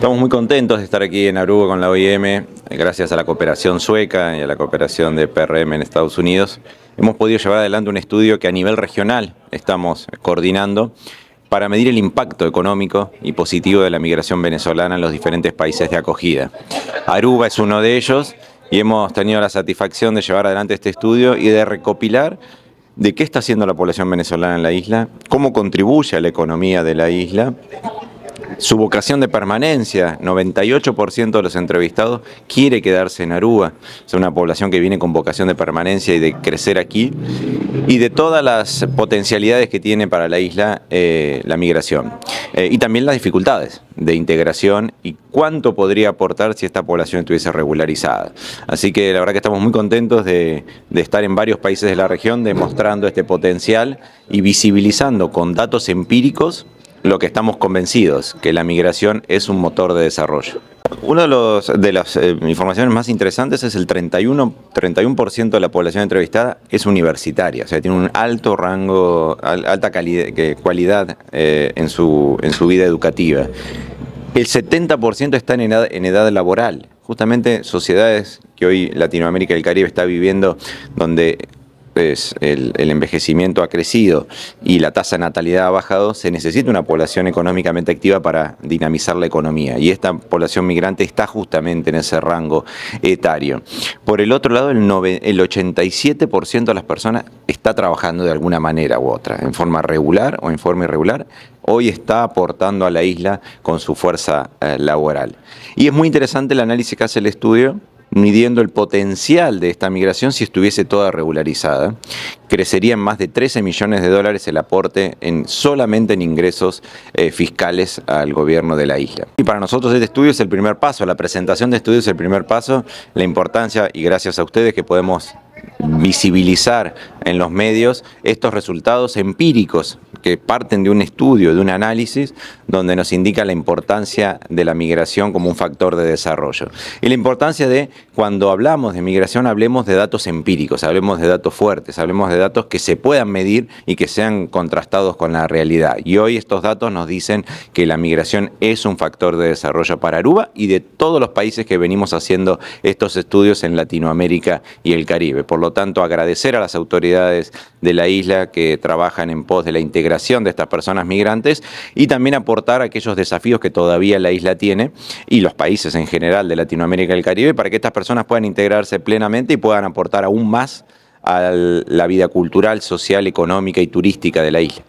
Estamos muy contentos de estar aquí en Aruba con la OIM, gracias a la cooperación sueca y a la cooperación de PRM en Estados Unidos. Hemos podido llevar adelante un estudio que a nivel regional estamos coordinando para medir el impacto económico y positivo de la migración venezolana en los diferentes países de acogida. Aruba es uno de ellos y hemos tenido la satisfacción de llevar adelante este estudio y de recopilar de qué está haciendo la población venezolana en la isla, cómo contribuye a la economía de la isla, su vocación de permanencia. 98% de los entrevistados quiere quedarse en Aruba. Es una población que viene con vocación de permanencia y de crecer aquí, y de todas las potencialidades que tiene para la isla la migración. Y también las dificultades de integración y cuánto podría aportar si esta población estuviese regularizada. Así que la verdad que estamos muy contentos de estar en varios países de la región demostrando este potencial y visibilizando con datos empíricos lo que estamos convencidos, que la migración es un motor de desarrollo. Una de las informaciones más interesantes es el 31% de la población entrevistada es universitaria, o sea, tiene un alto rango, alta cualidad en su vida educativa. El 70% está en edad laboral, justamente sociedades que hoy Latinoamérica y el Caribe está viviendo, donde el envejecimiento ha crecido y la tasa de natalidad ha bajado. Se necesita una población económicamente activa para dinamizar la economía, y esta población migrante está justamente en ese rango etario. Por el otro lado, el 87% de las personas está trabajando de alguna manera u otra, en forma regular o en forma irregular. Hoy está aportando a la isla con su fuerza laboral. Y es muy interesante el análisis que hace el estudio, midiendo el potencial de esta migración si estuviese toda regularizada. Crecería en más de 13 millones de dólares el aporte solamente en ingresos fiscales al gobierno de la isla. Y para nosotros este estudio es el primer paso, la presentación de estudios es el primer paso, la importancia, y gracias a ustedes que podemos visibilizar en los medios estos resultados empíricos que parten de un estudio, de un análisis, donde nos indica la importancia de la migración como un factor de desarrollo. Y la importancia de, cuando hablamos de migración, hablemos de datos empíricos, hablemos de datos fuertes, hablemos de datos que se puedan medir y que sean contrastados con la realidad. Y hoy estos datos nos dicen que la migración es un factor de desarrollo para Aruba y de todos los países que venimos haciendo estos estudios en Latinoamérica y el Caribe. Por lo tanto, agradecer a las autoridades de la isla que trabajan en pos de la integración de estas personas migrantes, y también aportar aquellos desafíos que todavía la isla tiene y los países en general de Latinoamérica y el Caribe, para que estas personas puedan integrarse plenamente y puedan aportar aún más a la vida cultural, social, económica y turística de la isla.